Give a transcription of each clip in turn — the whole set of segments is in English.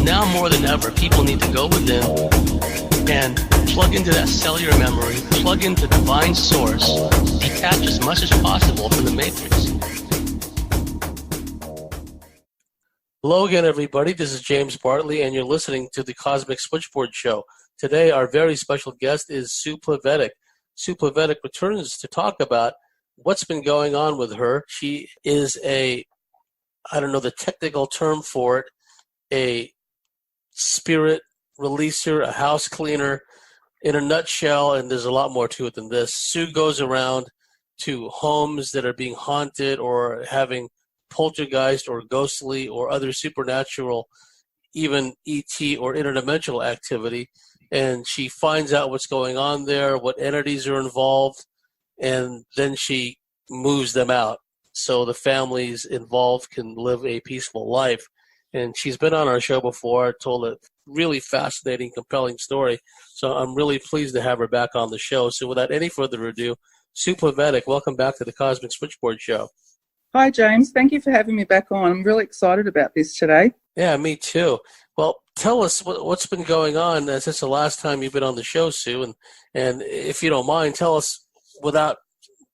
now more than ever, people need to go within and plug into that cellular memory, plug into divine source, detach as much as possible from the matrix. Hello again, everybody. This is James Bartley, and you're listening to the Cosmic Switchboard Show. Today, our very special guest is Sue Plavetic. Sue Plavetic returns to talk about what's been going on with her. She is I don't know the technical term for it, a spirit releaser, a house cleaner, in a nutshell, and there's a lot more to it than this. Sue goes around to homes that are being haunted or having poltergeist or ghostly or other supernatural, even ET or interdimensional activity, and she finds out what's going on there, what entities are involved, and then she moves them out so the families involved can live a peaceful life. And she's been on our show before, told a really fascinating, compelling story. So I'm really pleased to have her back on the show. So without any further ado, Sue Plavetic, welcome back to the Cosmic Switchboard Show. Hi, James. Thank you for having me back on. I'm really excited about this today. Yeah, me too. Well, tell us what's been going on since the last time you've been on the show, Sue. And if you don't mind, tell us, without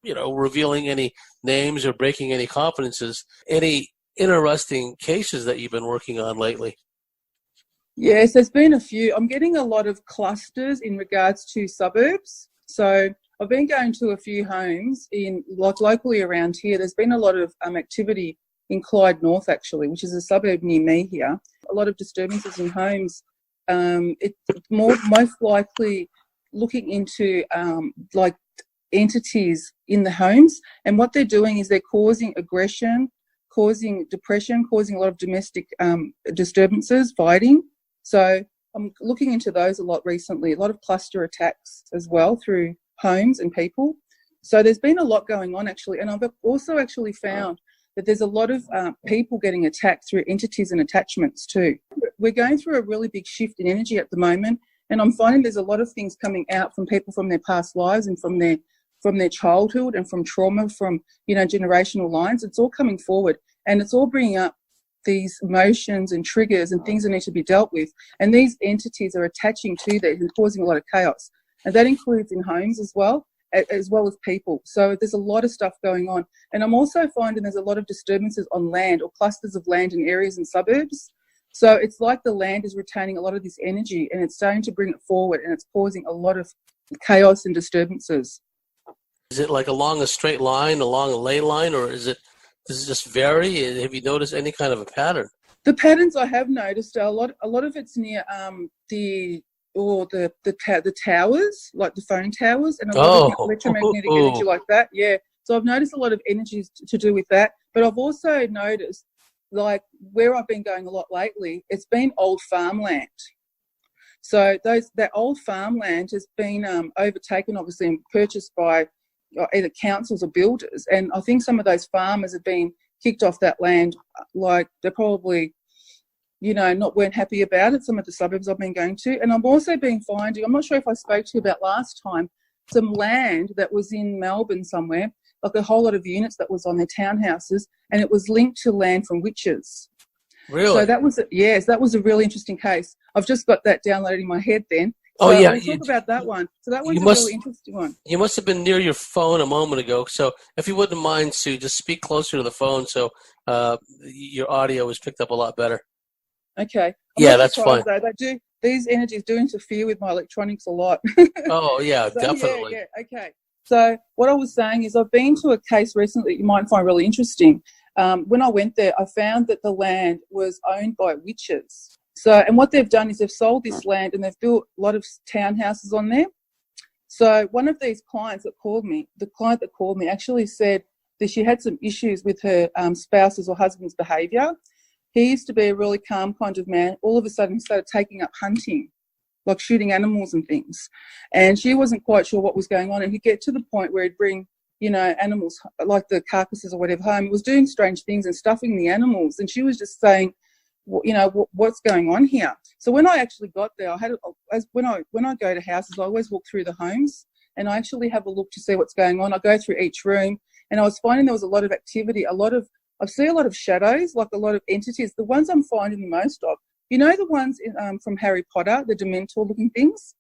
revealing any names or breaking any confidences, any interesting cases that you've been working on lately. Yes, there's been a few. I'm getting a lot of clusters in regards to suburbs. So I've been going to a few homes locally around here. There's been a lot of activity in Clyde North, actually, which is a suburb near me here. A lot of disturbances in homes. It's most likely looking into entities in the homes, and what they're doing is they're causing aggression, causing depression, causing a lot of domestic disturbances, fighting. So I'm looking into those a lot recently, a lot of cluster attacks as well through homes and people. So there's been a lot going on, actually, and I've also actually found that there's a lot of people getting attacked through entities and attachments too. We're going through a really big shift in energy at the moment, and I'm finding there's a lot of things coming out from people from their past lives and from their childhood and from trauma, from generational lines. It's all coming forward, and it's all bringing up these emotions and triggers and things that need to be dealt with. And these entities are attaching to that and causing a lot of chaos, and that includes in homes as well as people. So there's a lot of stuff going on. And I'm also finding there's a lot of disturbances on land or clusters of land in areas and suburbs. So it's like the land is retaining a lot of this energy, and it's starting to bring it forward, and it's causing a lot of chaos and disturbances. Is it like along a straight line, along a ley line, or does it just vary? Have you noticed any kind of a pattern? The patterns I have noticed are a lot of it's near the towers, like the phone towers, and a lot of electromagnetic energy like that. Yeah. So I've noticed a lot of energies to do with that. But I've also noticed, like where I've been going a lot lately, it's been old farmland. So that old farmland has been overtaken, obviously, and purchased by either councils or builders. And I think some of those farmers have been kicked off that land, like they're probably weren't happy about it, some of the suburbs I've been going to. And I've also been finding, I'm not sure if I spoke to you about last time, some land that was in Melbourne somewhere, like a whole lot of units that was on their townhouses, and it was linked to land from witches. Really? So that was a really interesting case. I've just got that downloaded in my head then. So we'll talk about that one. So that one's a really interesting one. You must have been near your phone a moment ago. So if you wouldn't mind, Sue, just speak closer to the phone so your audio is picked up a lot better. Okay. That's fine. Though. These energies do interfere with my electronics a lot. Oh, yeah, definitely. Yeah, okay. So what I was saying is I've been to a case recently that you might find really interesting. When I went there, I found that the land was owned by witches. So, and what they've done is they've sold this land and they've built a lot of townhouses on there. So one of these clients that called me, actually said that she had some issues with her spouse's or husband's behaviour. He used to be a really calm kind of man. All of a sudden, he started taking up hunting, like shooting animals and things. And she wasn't quite sure what was going on. And he'd get to the point where he'd bring, animals, like the carcasses or whatever, home. He was doing strange things and stuffing the animals. And she was just saying, what's going on here? So when I actually got there, when I go to houses, I always walk through the homes and I actually have a look to see what's going on. I go through each room, and I was finding there was a lot of activity, I see a lot of shadows, like a lot of entities. The ones I'm finding the most of, You know the ones from Harry Potter, the Dementor-looking things?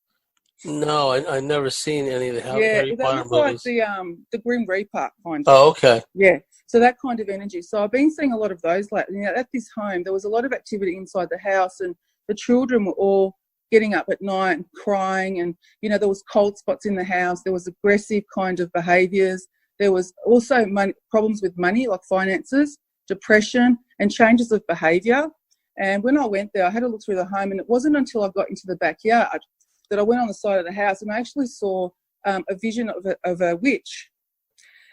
No, I never seen any of the Harry they Potter look movies. like the Grim Reaper kind of. Oh, okay. Yeah, so that kind of energy. So I've been seeing a lot of those lately. You know, at this home, there was a lot of activity inside the house, and the children were all getting up at night and crying, and, you know, there was cold spots in the house. There was aggressive kind of behaviours. There was also problems with money, like finances, depression, and changes of behaviour. And when I went there, I had a look through the home, and it wasn't until I got into the backyard that I went on the side of the house, and I actually saw a vision of a witch.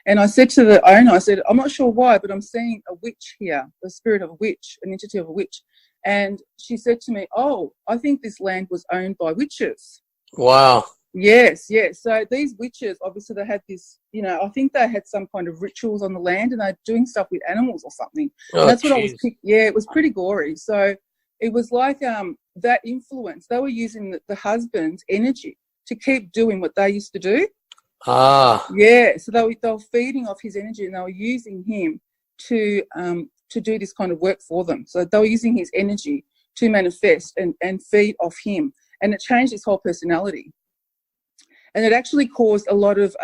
And I said to the owner, I said, I'm not sure why, but I'm seeing a witch here, the spirit of a witch, an entity of a witch. And she said to me, oh, I think this land was owned by witches. Wow. Yes, yes. So these witches, obviously they had this, you know, I think they had some kind of rituals on the land, and they're doing stuff with animals or something. Oh, and that's what geez. I was thinking. Yeah, it was pretty gory. So it was like that influence. They were using the husband's energy to keep doing what they used to do. Ah. Yeah, so they were feeding off his energy, and they were using him to do this kind of work for them. So they were using his energy to manifest and feed off him, and it changed his whole personality. And it actually caused a lot of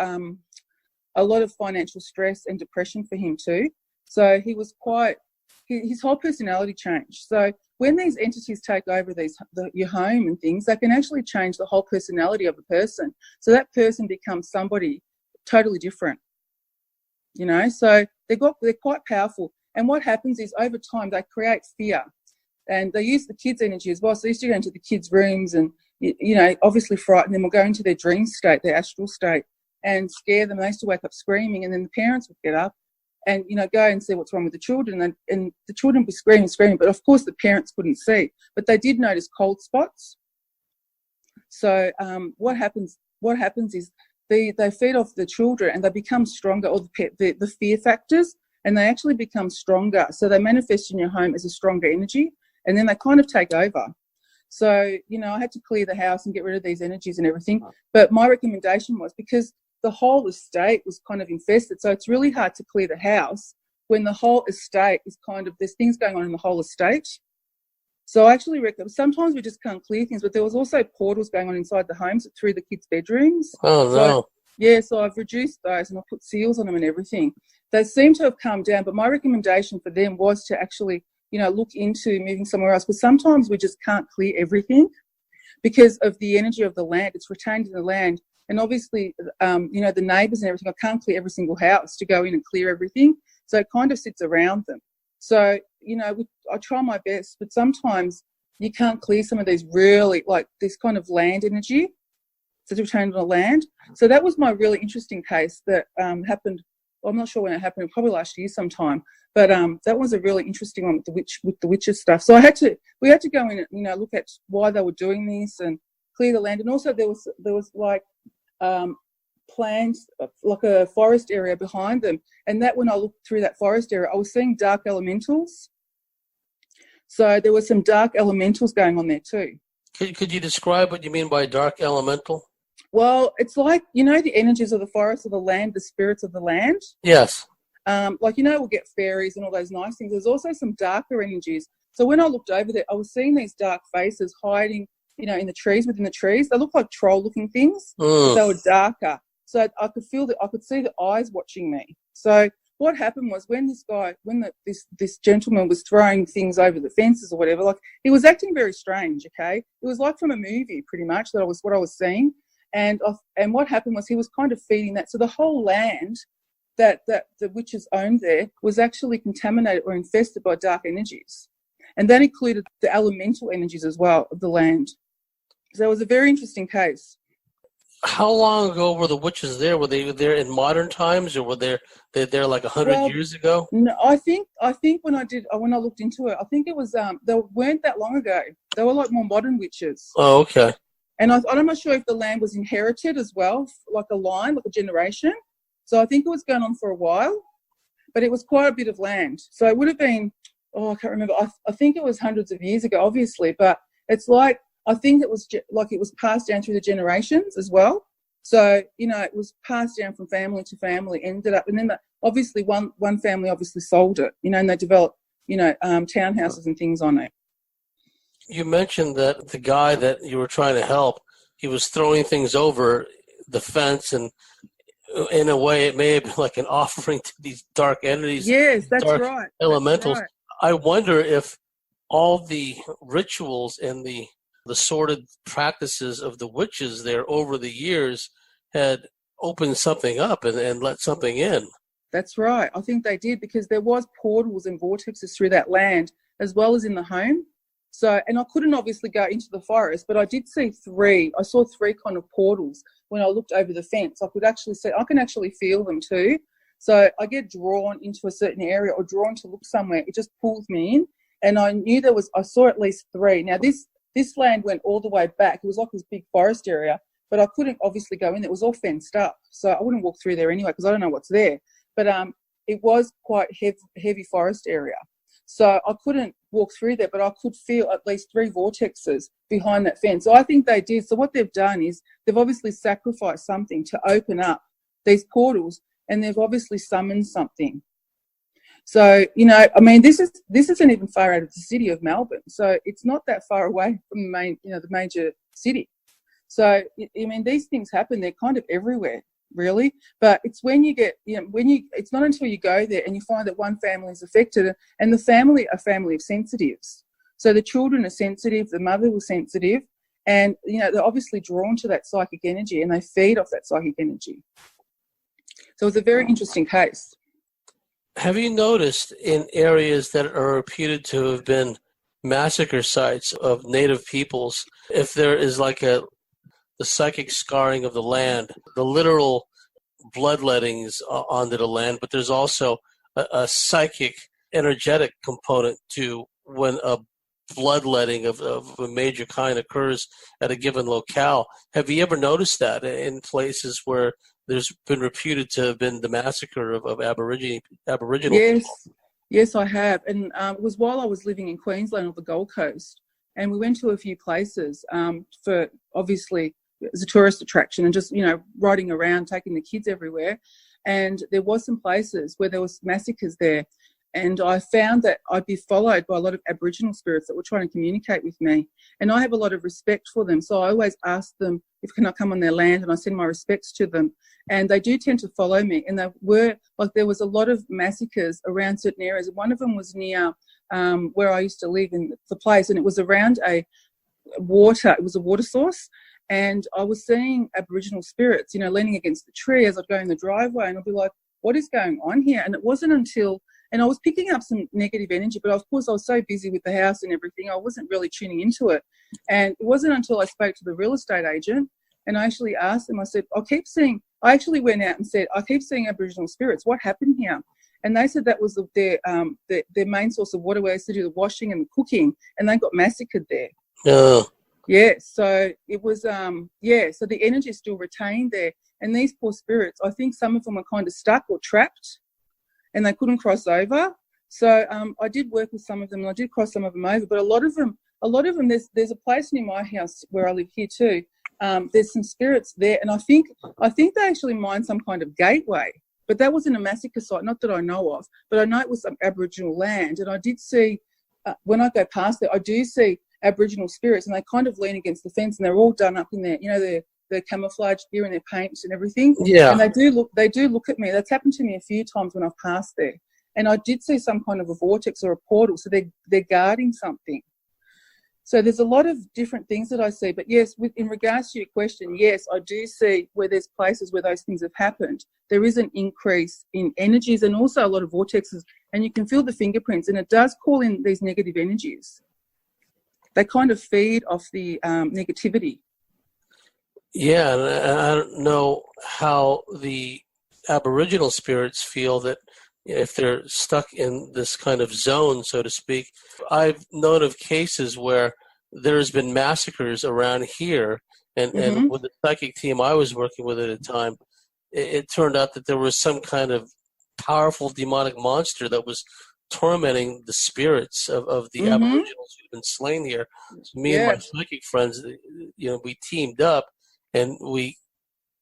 financial stress and depression for him too. So he was his whole personality changed. So when these entities take over your home and things, they can actually change the whole personality of a person. So that person becomes somebody totally different, you know. So they're quite powerful. And what happens is over time they create fear, and they use the kids' energy as well. So they used to go into the kids' rooms and, you know, obviously frighten them, or go into their dream state, their astral state, and scare them. They used to wake up screaming, and then the parents would get up and, you know, go and see what's wrong with the children, and the children would be screaming, but of course the parents couldn't see, but they did notice cold spots. So what happens is they feed off the children, and they become stronger, or the fear factors, and they actually become stronger. So they manifest in your home as a stronger energy, and then they kind of take over. So, you know, I had to clear the house and get rid of these energies and everything. But my recommendation was, because the whole estate was kind of infested, so it's really hard to clear the house when the whole estate is kind of, there's things going on in the whole estate. So I actually recommend, sometimes we just can't clear things, but there was also portals going on inside the homes through the kids' bedrooms. Oh, no. So I've reduced those, and I put seals on them and everything. They seem to have calmed down, but my recommendation for them was to actually, you know, look into moving somewhere else, because sometimes we just can't clear everything because of the energy of the land. It's retained in the land. And obviously, you know, the neighbours and everything, I can't clear every single house to go in and clear everything. So it kind of sits around them. So, you know, I try my best, but sometimes you can't clear some of these really, like this kind of land energy that's retained on the land. So that was my really interesting case that happened. Well, I'm not sure when it happened, probably last year sometime. But that was a really interesting one with the witches stuff. So we had to go in and, you know, look at why they were doing this and clear the land. And also there was like plants, like a forest area behind them. And that, when I looked through that forest area, I was seeing dark elementals. So there were some dark elementals going on there too. Could you describe what you mean by dark elemental? Well, it's like, you know, the energies of the forest, of the land, the spirits of the land. Yes. Like, you know, we'll get fairies and all those nice things. There's also some darker energies. So when I looked over there, I was seeing these dark faces hiding, you know, in the trees, within the trees. They look like troll-looking things. But they were darker. So I could see the eyes watching me. So what happened was, when this gentleman was throwing things over the fences or whatever, like, he was acting very strange. Okay, it was like from a movie, pretty much. What I was seeing, and what happened was, he was kind of feeding that. So the whole land that the witches owned there was actually contaminated or infested by dark energies, and that included the elemental energies as well of the land. So it was a very interesting case. How long ago were the witches there? Were they there in modern times, or were they there like 100 years ago? No, I think when I looked into it, I think it was they weren't that long ago. They were like more modern witches. Oh, okay. And I'm not sure if the land was inherited as well, like a line, like a generation. So I think it was going on for a while, but it was quite a bit of land. So it would have been, I can't remember. I think it was hundreds of years ago, obviously, but it's like, I think it was like it was passed down through the generations as well. So, you know, it was passed down from family to family, ended up, and then obviously one family obviously sold it, you know, and they developed, you know, townhouses and things on it. You mentioned that the guy that you were trying to help, he was throwing things over the fence, and in a way it may have been like an offering to these dark entities, Yes, that's dark right. elementals. That's right. I wonder if all the rituals and the sordid practices of the witches there over the years had opened something up and let something in. That's right. I think they did, because there was portals and vortexes through that land as well as in the home. So, and I couldn't obviously go into the forest, but I did see three. I saw three kind of portals when I looked over the fence. I can actually feel them too. So I get drawn into a certain area or drawn to look somewhere. It just pulls me in. And I saw at least three. Now this land went all the way back. It was like this big forest area, but I couldn't obviously go in. It was all fenced up. So I wouldn't walk through there anyway, because I don't know what's there. But it was quite heavy forest area. So I couldn't walk through there, but I could feel at least three vortexes behind that fence. So I think they did. So what they've done is they've obviously sacrificed something to open up these portals, and they've obviously summoned something. So, I mean, this isn't even far out of the city of Melbourne. So it's not that far away from the major city. So, I mean, these things happen. They're kind of everywhere, really. But it's it's not until you go there and you find that one family is affected, and the family are a family of sensitives. So the children are sensitive, the mother was sensitive, and, they're obviously drawn to that psychic energy, and they feed off that psychic energy. So it's a very interesting case. Have you noticed in areas that are reputed to have been massacre sites of native peoples, if there is like the psychic scarring of the land, the literal bloodlettings onto the land, but there's also a psychic, energetic component to when a bloodletting of a major kind occurs at a given locale. Have you ever noticed that in places where there's been reputed to have been the massacre of Aboriginal people? Yes, I have. And it was while I was living in Queensland on the Gold Coast, and we went to a few places for, obviously, as a tourist attraction, and just, riding around, taking the kids everywhere. And there was some places where there was massacres there. And I found that I'd be followed by a lot of Aboriginal spirits that were trying to communicate with me. And I have a lot of respect for them. So I always ask them if can I come on their land, and I send my respects to them. And they do tend to follow me. And there was a lot of massacres around certain areas. One of them was near where I used to live in the place, and it was around it was a water source. And I was seeing Aboriginal spirits, leaning against the tree as I'd go in the driveway, and I'd be like, what is going on here? And it wasn't until, and I was picking up some negative energy, but of course I was so busy with the house and everything, I wasn't really tuning into it. And it wasn't until I spoke to the real estate agent, and I actually asked them, I said, I actually went out and said, I keep seeing Aboriginal spirits. What happened here? And they said that was their main source of water, where they used to do the washing and the cooking, and they got massacred there. Oh. Yeah, so it was, so the energy is still retained there. And these poor spirits, I think some of them are kind of stuck or trapped, and they couldn't cross over. So I did work with some of them, and I did cross some of them over. But a lot of them, there's a place near my house where I live here too. There's some spirits there, and I think they actually mined some kind of gateway. But that wasn't a massacre site, not that I know of. But I know it was some Aboriginal land, and I did see, when I go past there, I do see Aboriginal spirits, and they kind of lean against the fence, and they're all done up in their camouflage gear and their paints and everything. Yeah. And they do look at me. That's happened to me a few times when I've passed there. And I did see some kind of a vortex or a portal, so they're guarding something. So there's a lot of different things that I see. But yes, in regards to your question, yes, I do see where there's places where those things have happened. There is an increase in energies, and also a lot of vortexes, and you can feel the fingerprints, and it does call in these negative energies. They kind of feed off the negativity. Yeah, and I don't know how the Aboriginal spirits feel that if they're stuck in this kind of zone, so to speak. I've known of cases where there's been massacres around here, and with the psychic team I was working with at the time, it turned out that there was some kind of powerful demonic monster that was tormenting the spirits of the Aboriginals who've been slain here. So me and my psychic friends, we teamed up, and we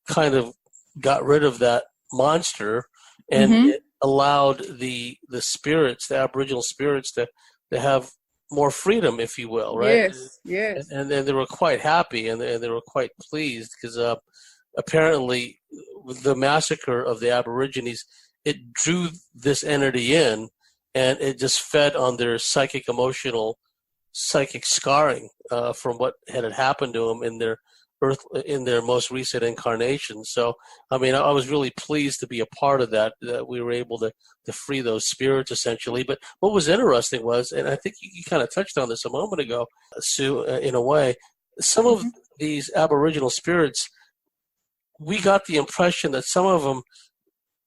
kind of got rid of that monster, and it allowed the spirits, the Aboriginal spirits, to have more freedom, if you will, right? Yes, yes. And they were quite happy, and they were quite pleased because apparently with the massacre of the Aborigines, it drew this entity in, and it just fed on their psychic scarring from what had happened to them in their most recent incarnation. So, I mean, I was really pleased to be a part of that we were able to free those spirits, essentially. But what was interesting was, and I think you kind of touched on this a moment ago, Sue, in a way, some of these Aboriginal spirits, we got the impression that some of them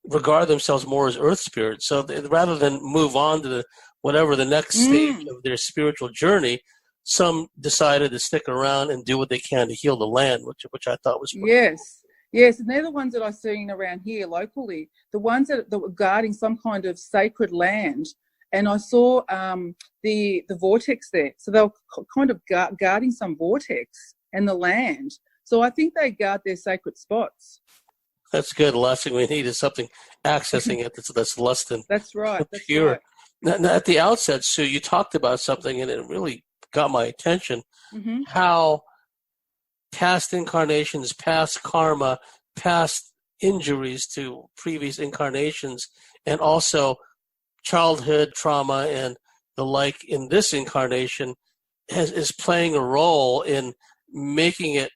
regard themselves more as earth spirits. So rather than move on to whatever the next stage of their spiritual journey, some decided to stick around and do what they can to heal the land, which I thought was pretty cool. Yes, and they're the ones that I've seen around here locally, the ones that were guarding some kind of sacred land. And I saw the vortex there. So they were kind of guarding some vortex and the land. So I think they guard their sacred spots. That's good. The last thing we need is something accessing it that's less than that's right. pure. Now, at the outset, Sue, you talked about something, and it really got my attention, how past incarnations, past karma, past injuries to previous incarnations, and also childhood trauma and the like in this incarnation is playing a role in making it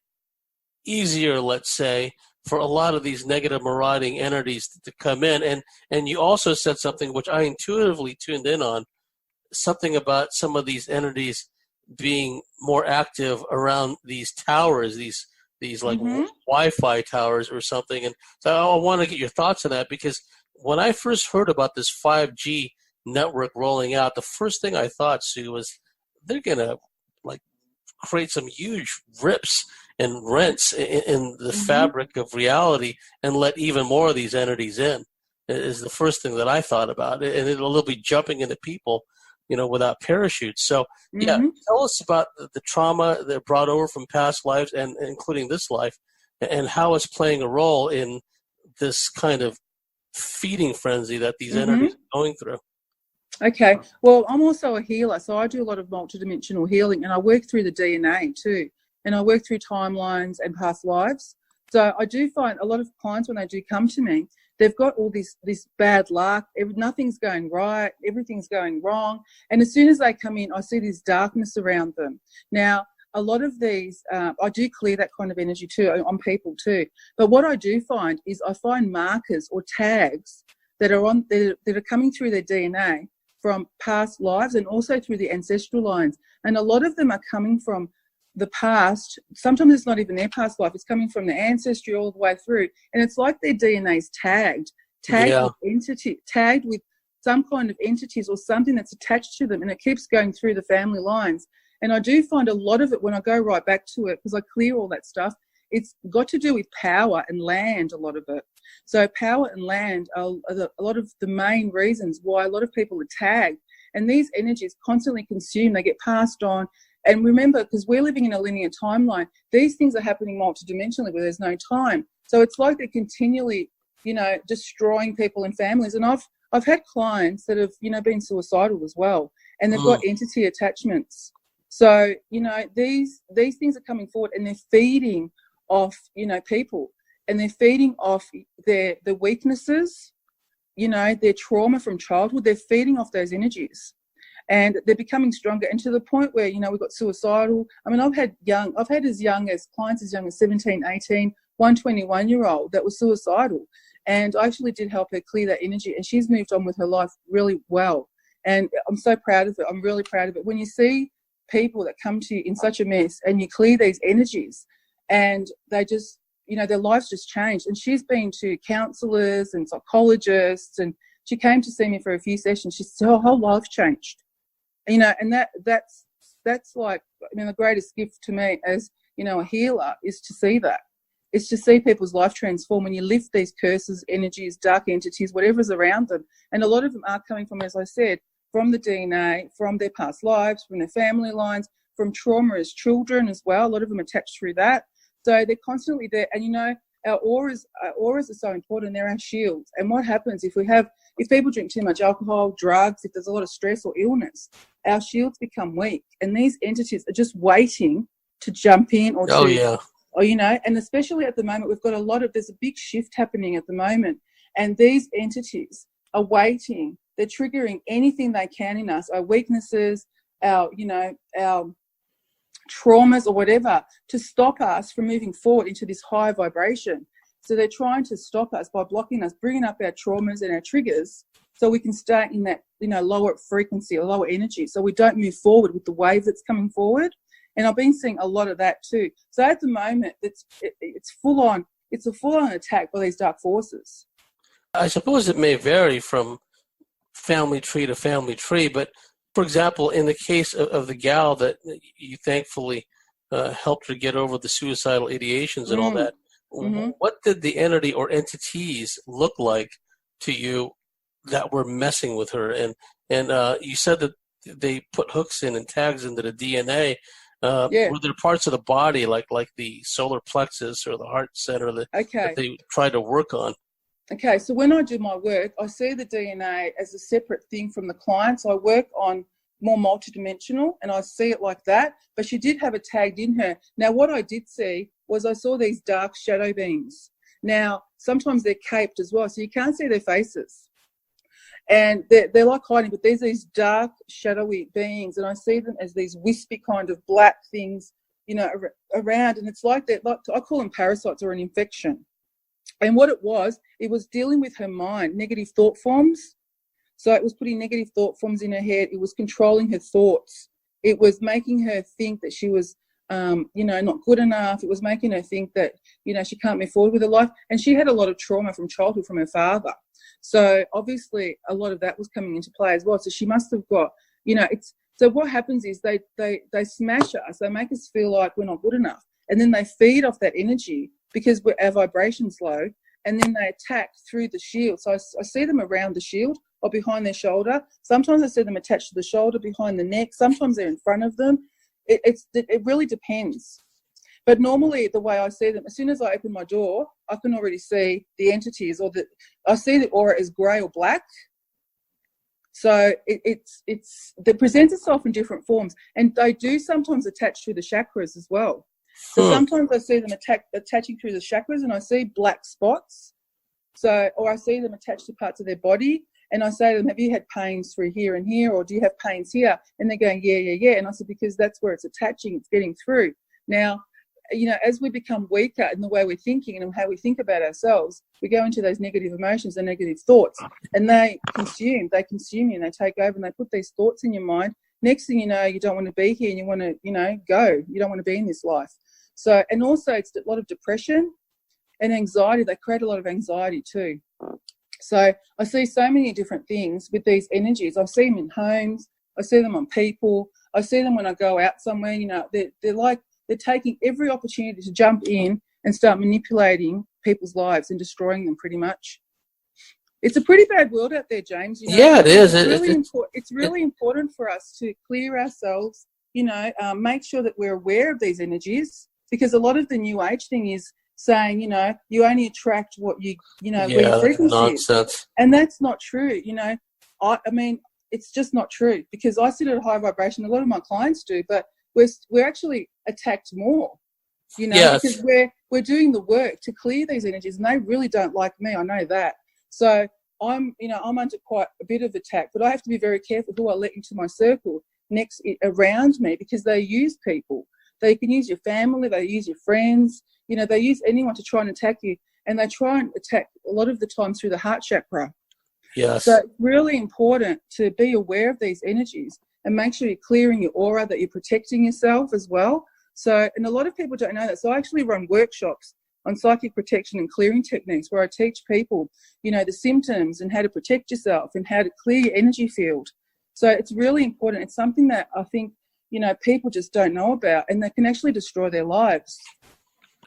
easier, let's say, for a lot of these negative marauding entities to come in. And you also said something which I intuitively tuned in on, something about some of these entities being more active around these towers, these like Wi-Fi towers or something. And so I want to get your thoughts on that, because when I first heard about this 5G network rolling out, the first thing I thought, Sue, was they're going to like create some huge rips and rents in the fabric of reality and let even more of these entities in, is the first thing that I thought about. And it'll be jumping into people, without parachutes. So, tell us about the trauma that brought over from past lives, and including this life, and how it's playing a role in this kind of feeding frenzy that these entities are going through. Okay. Well, I'm also a healer, so I do a lot of multidimensional healing, and I work through the DNA too, and I work through timelines and past lives. So I do find a lot of clients, when they do come to me, they've got all this bad luck. Nothing's going right. Everything's going wrong. And as soon as they come in, I see this darkness around them. Now, a lot of these, I do clear that kind of energy too on people too. But what I do find is I find markers or tags that are coming through their DNA from past lives and also through the ancestral lines. And a lot of them are coming from the past. Sometimes it's not even their past life. It's coming from their ancestry all the way through. And it's like their DNA is tagged with some kind of entities or something that's attached to them, and it keeps going through the family lines. And I do find a lot of it, when I go right back to it, because I clear all that stuff, it's got to do with power and land, a lot of it. So power and land are a lot of the main reasons why a lot of people are tagged. And these energies constantly consume, they get passed on. And remember, because we're living in a linear timeline, these things are happening multidimensionally where there's no time. So it's like they're continually, destroying people and families. And I've had clients that have, been suicidal as well, and they've got entity attachments. So, these things are coming forward, and they're feeding off, people, and they're feeding off their weaknesses, their trauma from childhood. They're feeding off those energies. And they're becoming stronger, and to the point where, we've got suicidal. I mean, I've had clients as young as 17, 18, one 21-year-old that was suicidal. And I actually did help her clear that energy, and she's moved on with her life really well. And I'm so proud of it. I'm really proud of it. When you see people that come to you in such a mess and you clear these energies, and they just, their lives just changed. And she's been to counsellors and psychologists, and she came to see me for a few sessions. She said her whole life changed. And that's like, the greatest gift to me as, a healer is to see that. It's to see people's life transform when you lift these curses, energies, dark entities, whatever's around them. And a lot of them are coming from, as I said, from the DNA, from their past lives, from their family lines, from trauma as children as well. A lot of them attached through that. So they're constantly there. And, our auras are so important. They're our shields. And what happens if if people drink too much alcohol, drugs, if there's a lot of stress or illness, our shields become weak. And these entities are just waiting to jump in or or, you know, and especially at the moment, we've got there's a big shift happening at the moment. And these entities are waiting. They're triggering anything they can in us, our weaknesses, our traumas or whatever, to stop us from moving forward into this higher vibration. So they're trying to stop us by blocking us, bringing up our traumas and our triggers so we can stay in that, you know, lower frequency or lower energy, so we don't move forward with the wave that's coming forward. And I've been seeing a lot of that too. So at the moment, it's full on. It's a full-on attack by these dark forces. I suppose it may vary from family tree to family tree, but for example, in the case of the gal that you thankfully helped her get over the suicidal ideations and all that, what did the entity or entities look like to you that were messing with her? And you said that they put hooks in and tags into the DNA. Were there parts of the body like the solar plexus or the heart center that they tried to work on? Okay, so when I do my work, I see the DNA as a separate thing from the client. So I work on more multidimensional, and I see it like that. But she did have it tagged in her. Now, what I did see was I saw these dark shadow beings. Now, sometimes they're caped as well, so you can't see their faces. And they're like hiding, but there's these dark, shadowy beings, and I see them as these wispy kind of black things, you know, around. And it's like that. Like, I call them parasites or an infection. And what it was dealing with her mind, negative thought forms. So it was putting negative thought forms in her head. It was controlling her thoughts. It was making her think that she was, not good enough. It was making her think that, you know, she can't move forward with her life. And she had a lot of trauma from childhood from her father. So obviously a lot of that was coming into play as well. So she must have got, you know, so what happens is they smash us. They make us feel like we're not good enough. And then they feed off that energy because our vibration's low, and then they attack through the shield. So I see them around the shield or behind their shoulder. Sometimes I see them attached to the shoulder, behind the neck. Sometimes they're in front of them. It really depends. But normally the way I see them, as soon as I open my door, I can already see the entities, or I see the aura as grey or black. So it presents itself in different forms, and they do sometimes attach to the chakras as well. So sometimes I see them attaching through the chakras, and I see black spots. So, or I see them attached to parts of their body, and I say to them, have you had pains through here and here, or do you have pains here? And they're going, yeah. And I said, because that's where it's attaching, it's getting through. Now, you know, as we become weaker in the way we're thinking and how we think about ourselves, we go into those negative emotions and negative thoughts, and they consume you, and they take over, and they put these thoughts in your mind. Next thing you know, you don't want to be here, and you want to, you know, go. You don't want to be in this life. So, and also it's a lot of depression and anxiety. They create a lot of anxiety too. So I see so many different things with these energies. I see them in homes. I see them on people. I see them when I go out somewhere. You know, they're taking every opportunity to jump in and start manipulating people's lives and destroying them pretty much. It's a pretty bad world out there, James. You know? Yeah, it is. It's really important for us to clear ourselves, you know, make sure that we're aware of these energies, because a lot of the New Age thing is saying, you know, you only attract what you know, where frequency nonsense. is. And that's not true. You know, I mean, it's just not true, because I sit at a high vibration. A lot of my clients do, but we're actually attacked more, you know, because we're doing the work to clear these energies, and they really don't like me. I know that. So I'm under quite a bit of attack, but I have to be very careful who I let into my circle around me, because they use people. They can use your family, they use your friends, you know, they use anyone to try and attack you, and they try and attack a lot of the time through the heart chakra. Yes. So it's really important to be aware of these energies and make sure you're clearing your aura, that you're protecting yourself as well. So, and a lot of people don't know that. So I actually run workshops on psychic protection and clearing techniques, where I teach people, you know, the symptoms and how to protect yourself and how to clear your energy field. So it's really important. It's something that I think, you know, people just don't know about, and they can actually destroy their lives.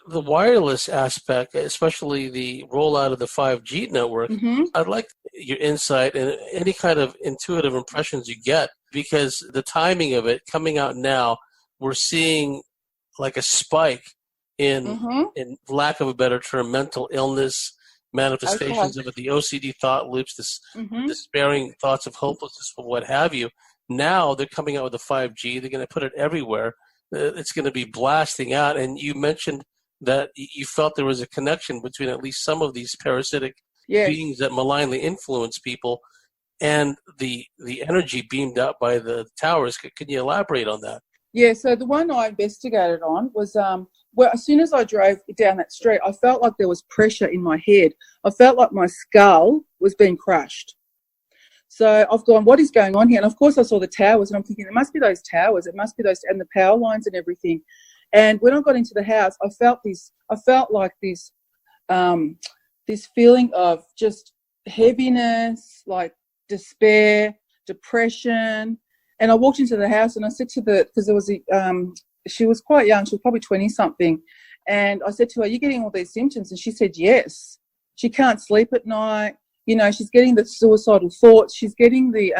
The wireless aspect, especially the rollout of the 5G network, I'd like your insight and any kind of intuitive impressions you get, because the timing of it coming out now, we're seeing like a spike in lack of a better term, mental illness manifestations of it, the OCD thought loops, despairing thoughts of hopelessness, or what have you. Now they're coming out with the 5G. They're going to put it everywhere. It's going to be blasting out. And you mentioned that you felt there was a connection between at least some of these parasitic beings that malignly influence people and the energy beamed out by the towers. Can you elaborate on that? Yeah, so the one I investigated on was well, as soon as I drove down that street, I felt like there was pressure in my head. I felt like my skull was being crushed. So I've gone, what is going on here? And of course I saw the towers, and I'm thinking, it must be those towers. It must be those, and the power lines and everything. And when I got into the house, I felt like this feeling of just heaviness, like despair, depression. And I walked into the house and I said to because there was she was quite young, she was probably 20-something. And I said to her, are you getting all these symptoms? And she said, yes. She can't sleep at night. You know, she's getting the suicidal thoughts. She's getting the,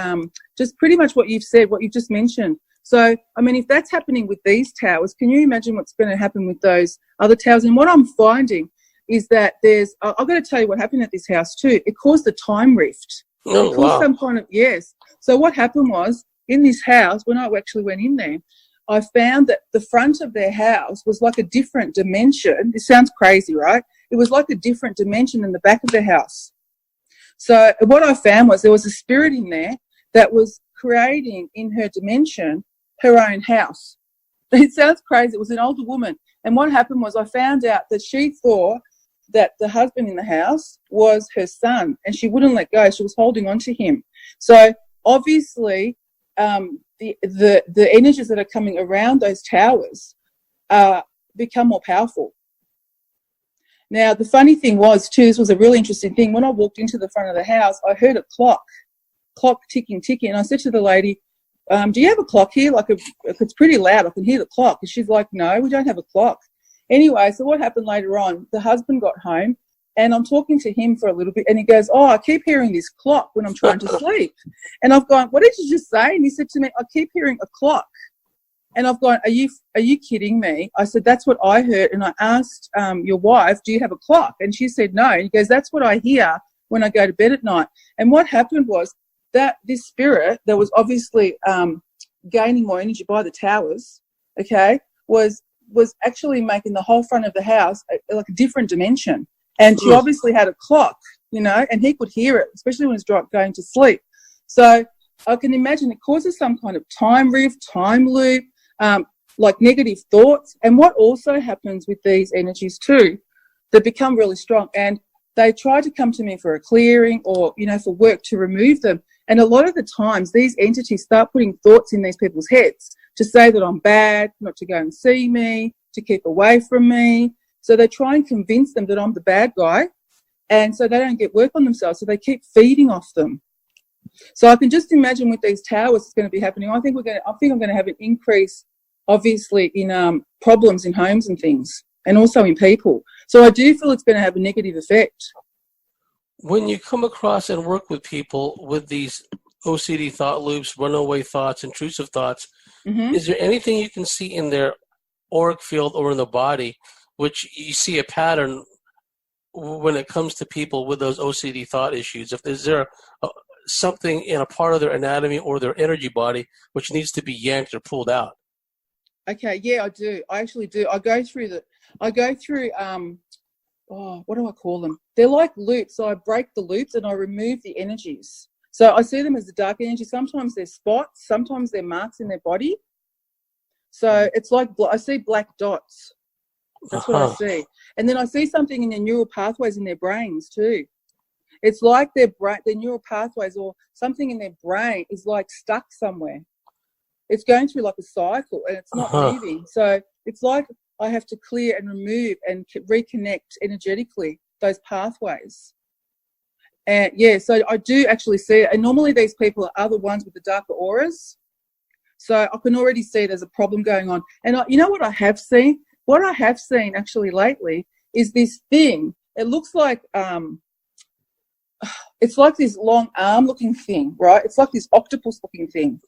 just pretty much what you've said, what you've just mentioned. So, I mean, if that's happening with these towers, can you imagine what's going to happen with those other towers? And what I'm finding is that I've got to tell you what happened at this house too. It caused a time rift. Oh, it caused some kind of, yes. So what happened was, in this house, when I actually went in there, I found that the front of their house was like a different dimension. It sounds crazy, right? It was like a different dimension than the back of the house. So what I found was there was a spirit in there that was creating in her dimension her own house. It sounds crazy. It was an older woman. And what happened was I found out that she thought that the husband in the house was her son, and she wouldn't let go. She was holding on to him. So obviously the energies that are coming around those towers become more powerful. Now, the funny thing was, too, this was a really interesting thing. When I walked into the front of the house, I heard a clock ticking. And I said to the lady, do you have a clock here? Like, it's pretty loud. I can hear the clock. And she's like, no, we don't have a clock. Anyway, so what happened later on, the husband got home, and I'm talking to him for a little bit, and he goes, oh, I keep hearing this clock when I'm trying to sleep. And I've gone, what did you just say? And he said to me, I keep hearing a clock. And I've gone, are you kidding me? I said, that's what I heard. And I asked your wife, do you have a clock? And she said, no. And he goes, that's what I hear when I go to bed at night. And what happened was that this spirit that was obviously gaining more energy by the towers, okay, was actually making the whole front of the house like a different dimension. And she obviously had a clock, you know, and he could hear it, especially when he was going to sleep. So I can imagine it causes some kind of time rift, time loop, like negative thoughts. And what also happens with these energies too, they become really strong, and they try to come to me for a clearing or, you know, for work to remove them. And a lot of the times these entities start putting thoughts in these people's heads to say that I'm bad, not to go and see me, to keep away from me. So they try and convince them that I'm the bad guy, and so they don't get work on themselves, so they keep feeding off them. So I can just imagine with these towers it's going to be happening. I think I'm going to have an increase, obviously, in problems in homes and things, and also in people. So I do feel it's going to have a negative effect. When you come across and work with people with these OCD thought loops, runaway thoughts, intrusive thoughts, is there anything you can see in their auric field or in the body which you see a pattern when it comes to people with those OCD thought issues? Is there something in a part of their anatomy or their energy body which needs to be yanked or pulled out? Okay, yeah, I do. I actually do. I go through what do I call them? They're like loops. So I break the loops and I remove the energies. So I see them as the dark energy. Sometimes they're spots, sometimes they're marks in their body. So it's like I see black dots. That's what I see. And then I see something in their neural pathways in their brains too. It's like their neural pathways or something in their brain is like stuck somewhere. It's going through like a cycle and it's not moving. So it's like I have to clear and remove and reconnect energetically those pathways. And yeah, so I do actually see it. And normally these people are the ones with the darker auras. So I can already see there's a problem going on. And you know what I have seen? What I have seen actually lately is this thing. It looks like it's like this long arm looking thing, right? It's like this octopus looking thing.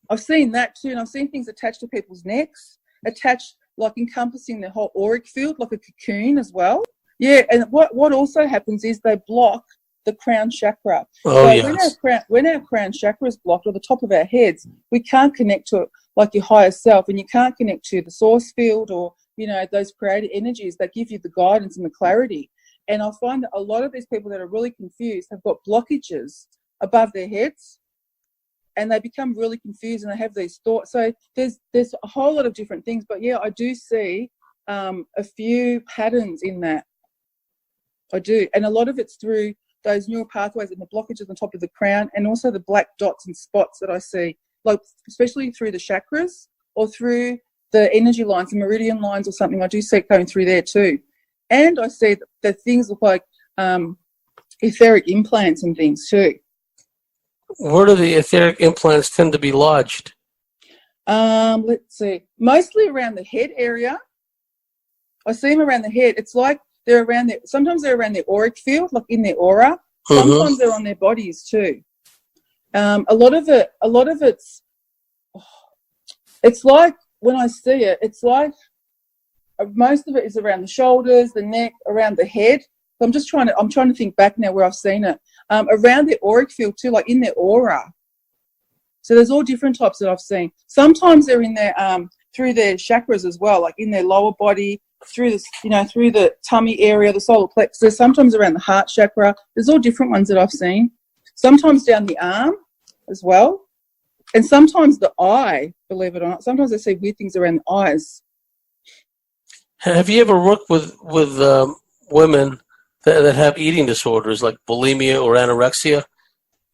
I've seen that too, and I've seen things attached to people's necks, attached like encompassing their whole auric field, like a cocoon as well. Yeah, and what also happens is they block the crown chakra. Oh, So yes. when our crown chakra is blocked, or the top of our heads, we can't connect to it like your higher self, and you can't connect to the source field, or those creative energies that give you the guidance and the clarity. And I find that a lot of these people that are really confused have got blockages above their heads, and they become really confused, and they have these thoughts. So there's a whole lot of different things, but yeah, I do see a few patterns in that. I do, and a lot of it's through those neural pathways and the blockages on top of the crown, and also the black dots and spots that I see, like especially through the chakras or through the energy lines, the meridian lines or something. I do see it going through there too. And I see that things look like etheric implants and things too. Where do the etheric implants tend to be lodged? Let's see. Mostly around the head area. I see them around the head. It's like they're around there. Sometimes they're around their auric field, like in their aura. Sometimes they're on their bodies too. A lot of it's like, when I see it, it's like most of it is around the shoulders, the neck, around the head. So I'm trying to think back now where I've seen it. Around their auric field too, like in their aura. So there's all different types that I've seen. Sometimes they're in their through their chakras as well, like in their lower body, through this, through the tummy area, the solar plexus. Sometimes around the heart chakra. There's all different ones that I've seen. Sometimes down the arm as well, and sometimes the eye. Believe it or not, sometimes I see weird things around the eyes. Have you ever worked with women that have eating disorders like bulimia or anorexia?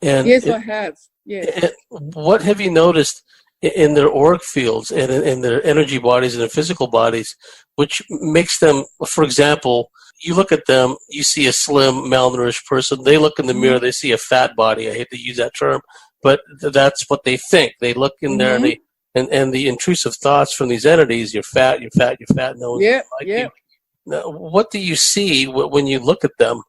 And yes, I have. Yeah. What have you noticed in their auric fields and in their energy bodies and their physical bodies, which makes them, for example, you look at them, you see a slim, malnourished person. They look in the mirror, they see a fat body. I hate to use that term, but that's what they think. They look in there and the intrusive thoughts from these entities, you're fat, you're fat, you're fat. No one's like you. Now, what do you see when you look at them?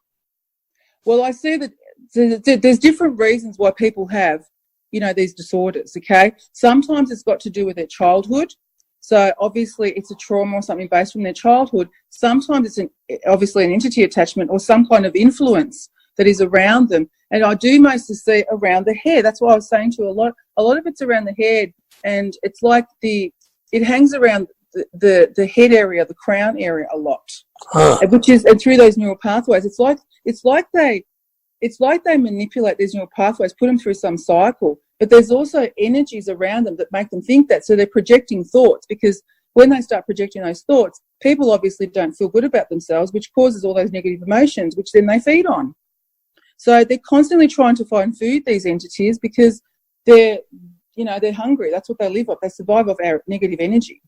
Well, I see that there's different reasons why people have, these disorders, okay? Sometimes it's got to do with their childhood. So obviously it's a trauma or something based from their childhood. Sometimes it's obviously an entity attachment or some kind of influence that is around them. And I do mostly see around the head. That's why I was saying to you, a lot of it's around the head, and it's like it hangs around the head area, the crown area a lot, which is, and through those neural pathways, it's like they manipulate these neural pathways, put them through some cycle, but there's also energies around them that make them think that. So they're projecting thoughts, because when they start projecting those thoughts, people obviously don't feel good about themselves, which causes all those negative emotions, which then they feed on. So they're constantly trying to find food, these entities, because they're hungry. That's what they live off. They survive off our negative energy.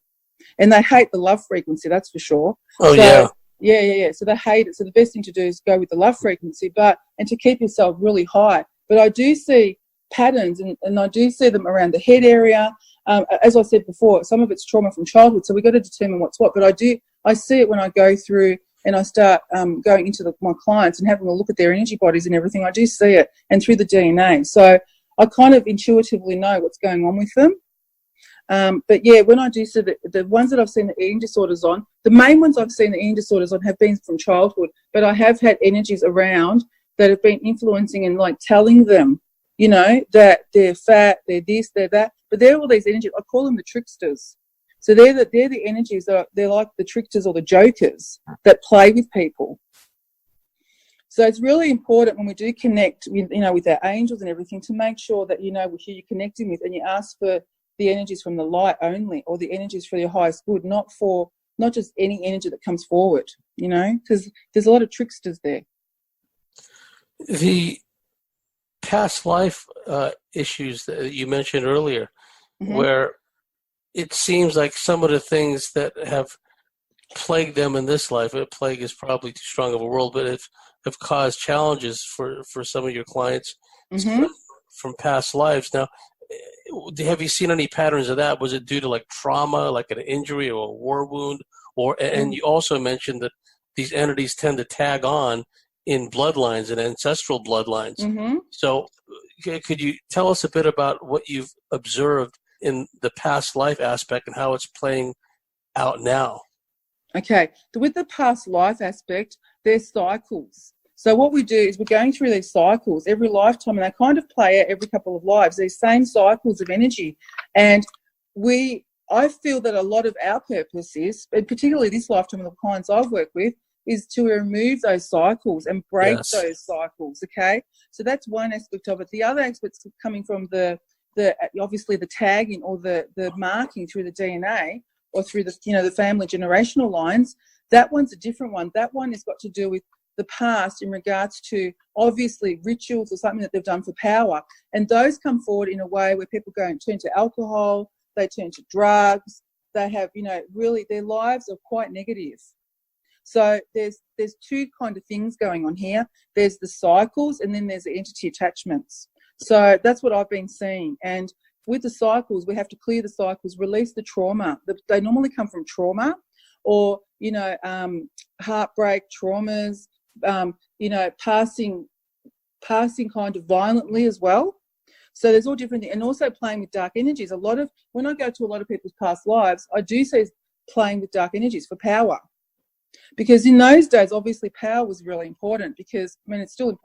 And they hate the love frequency, that's for sure. Oh, so, yeah. Yeah. So they hate it. So the best thing to do is go with the love frequency, and to keep yourself really high. But I do see patterns, and I do see them around the head area. As I said before, some of it's trauma from childhood, so we've got to determine what's what. But I see it when I go through and I start going into my clients and having a look at their energy bodies and everything. I do see it, and through the DNA. So I kind of intuitively know what's going on with them. But yeah, when I do see the ones that I've seen the eating disorders on, the main ones I've seen the eating disorders on have been from childhood, but I have had energies around that have been influencing and like telling them, that they're fat, they're this, they're that. But they're all these energies. I call them the tricksters. So they're the energies they're like the tricksters or the jokers that play with people. So it's really important when we do connect with our angels and everything, to make sure that who you're connecting with, and you ask for the energies from the light only, or the energies for your highest good, not just any energy that comes forward, because there's a lot of tricksters there. The past life issues that you mentioned earlier, where it seems like some of the things that have plagued them in this life, plague is probably too strong of a word, but have caused challenges for some of your clients from past lives. Now, have you seen any patterns of that? Was it due to like trauma, like an injury or a war wound? And you also mentioned that these entities tend to tag on in bloodlines and ancestral bloodlines. So could you tell us a bit about what you've observed in the past life aspect and how it's playing out now? Okay, with the past life aspect, there's cycles. So what we do is we're going through these cycles every lifetime, and they kind of play out every couple of lives, these same cycles of energy. And I feel that a lot of our purpose is, and particularly this lifetime of the clients I've worked with, is to remove those cycles and break those cycles, okay? So that's one aspect of it. The other aspect's coming from the obviously the tagging or the marking through the DNA or through the, the family generational lines. That one's a different one. That one has got to do with the past in regards to obviously rituals or something that they've done for power. And those come forward in a way where people go and turn to alcohol, they turn to drugs, they have, really their lives are quite negative. So there's two kind of things going on here. There's the cycles and then there's the entity attachments. So that's what I've been seeing. And with the cycles, we have to clear the cycles, release the trauma. They normally come from trauma or, heartbreak, traumas, passing kind of violently as well. So there's all different things. And also playing with dark energies. When I go to a lot of people's past lives, I do see playing with dark energies for power. Because in those days, obviously, power was really important because, it's still,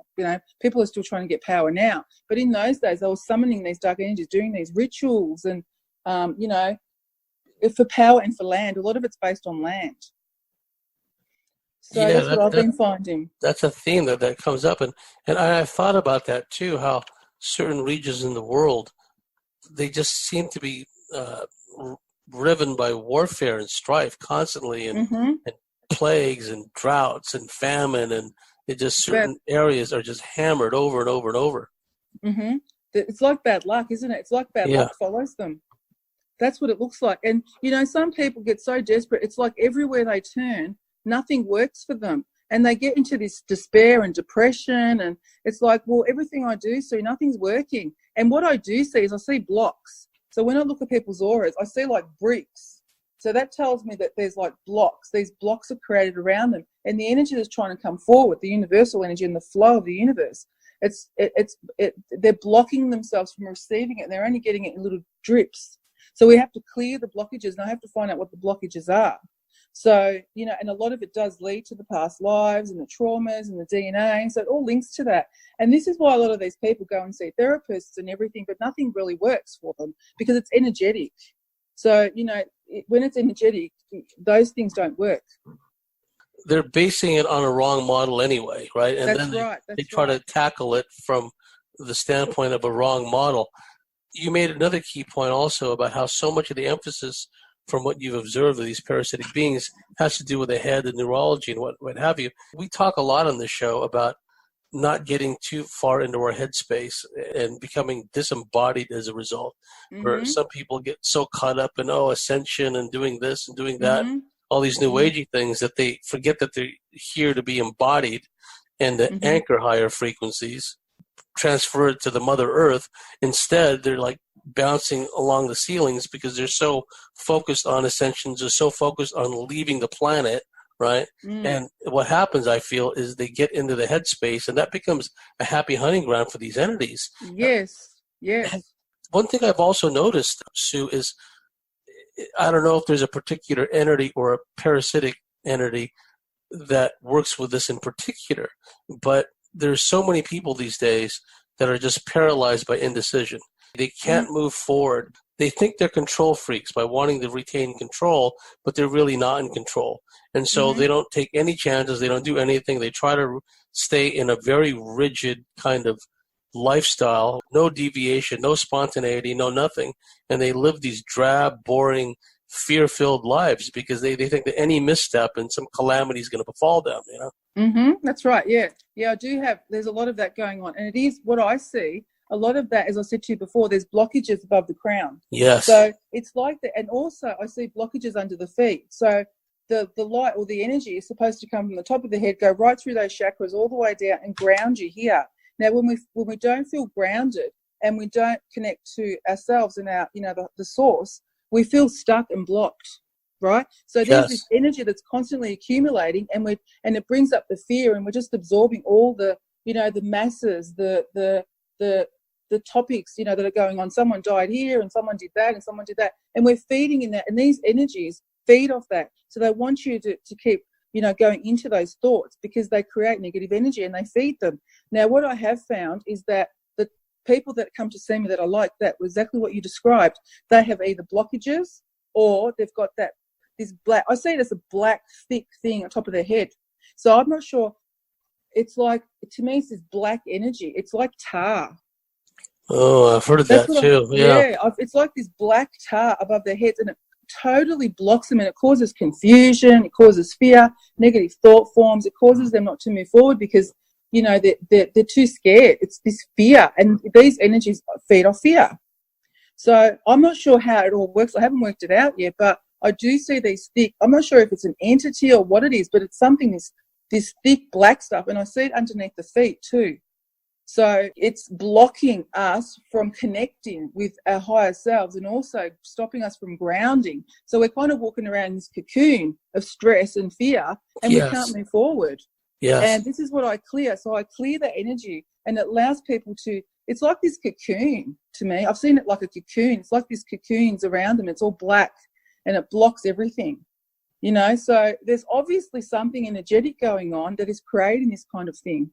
people are still trying to get power now. But in those days, they were summoning these dark energies, doing these rituals and, for power and for land. A lot of it's based on land. So that's what I've been finding. That's a theme that comes up. And I've thought about that too, how certain regions in the world, they just seem to be riven by warfare and strife constantly and plagues and droughts and famine, and it just certain areas are just hammered over and over and over. It's like bad luck, isn't it? It's like bad luck follows them. That's what it looks like. And some people get so desperate, it's like everywhere they turn, nothing works for them, and they get into this despair and depression, and it's like, well, everything I do see, nothing's working. And what I do see is I see blocks. So when I look at people's auras, I see like bricks. So that tells me that there's like blocks. These blocks are created around them, and the energy that's trying to come forward, the universal energy and the flow of the universe, they're blocking themselves from receiving it, and they're only getting it in little drips. So we have to clear the blockages, and I have to find out what the blockages are. So, and a lot of it does lead to the past lives and the traumas and the DNA. So it all links to that. And this is why a lot of these people go and see therapists and everything, but nothing really works for them because it's energetic. So, when it's energetic, those things don't work. They're basing it on a wrong model anyway, right? And then they try to tackle it from the standpoint of a wrong model. You made another key point also about how so much of the emphasis from what you've observed of these parasitic beings has to do with the head and neurology and what have you. We talk a lot on this show about not getting too far into our headspace and becoming disembodied as a result. Where some people get so caught up in, ascension and doing this and doing that, all these new agey things, that they forget that they're here to be embodied and to anchor higher frequencies, transfer it to the Mother Earth. Instead, they're like bouncing along the ceilings because they're so focused on ascensions, they're so focused on leaving the planet, right? And what happens, I feel, is they get into the headspace, and that becomes a happy hunting ground for these entities. Yes. One thing I've also noticed, Sue, is I don't know if there's a particular entity or a parasitic entity that works with this in particular, but there's so many people these days that are just paralyzed by indecision. They can't move forward. They think they're control freaks by wanting to retain control, but they're really not in control. And so they don't take any chances. They don't do anything. They try to stay in a very rigid kind of lifestyle, no deviation, no spontaneity, no nothing. And they live these drab, boring, fear-filled lives because they think that any misstep and some calamity is going to befall them, That's right. Yeah, I do there's a lot of that going on. And it is what I see. A lot of that, as I said to you before, there's blockages above the crown. Yes. So it's like that. And also I see blockages under the feet. So the light or the energy is supposed to come from the top of the head, go right through those chakras all the way down and ground you here. Now, when we don't feel grounded and we don't connect to ourselves and our, the source, we feel stuck and blocked, right? So there's this energy that's constantly accumulating, and it brings up the fear, and we're just absorbing all the, the masses, the topics, that are going on. Someone died here and someone did that and someone did that. And we're feeding in that. And these energies feed off that. So they want you to keep, going into those thoughts, because they create negative energy and they feed them. Now, what I have found is that the people that come to see me that are like that, exactly what you described, they have either blockages or they've got this black, I see it as a black, thick thing on top of their head. So I'm not sure. It's like, to me, it's this black energy. It's like tar. Oh, I've heard of that too. It's like this black tar above their heads, and it totally blocks them, and it causes confusion, it causes fear, negative thought forms, it causes them not to move forward because, they're too scared. It's this fear, and these energies feed off fear. So I'm not sure how it all works. I haven't worked it out yet, but I do see these thick, I'm not sure if it's an entity or what it is, but it's something, this thick black stuff, and I see it underneath the feet too. So it's blocking us from connecting with our higher selves and also stopping us from grounding. So we're kind of walking around in this cocoon of stress and fear, and we can't move forward. Yes. And this is what I clear. So I clear the energy, and it allows people to, it's like this cocoon to me. I've seen it like a cocoon. It's like this cocoons around them. It's all black and it blocks everything. So there's obviously something energetic going on that is creating this kind of thing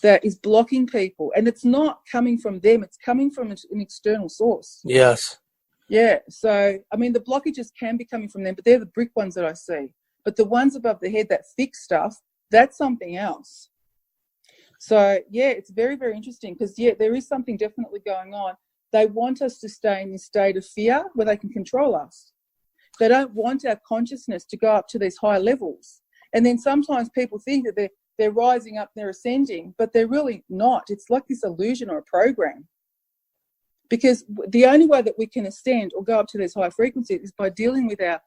that is blocking people, and it's not coming from them, it's coming from an external source. Yes. Yeah. So, I mean, the blockages can be coming from them, but they're the brick ones that I see. But the ones above the head, that thick stuff, that's something else. So, yeah, it's very, very interesting because, there is something definitely going on. They want us to stay in this state of fear where they can control us. They don't want our consciousness to go up to these higher levels. And then sometimes people think that they're rising up, they're ascending, but they're really not. It's like this illusion or a program. Because the only way that we can ascend or go up to these high frequencies is by dealing with our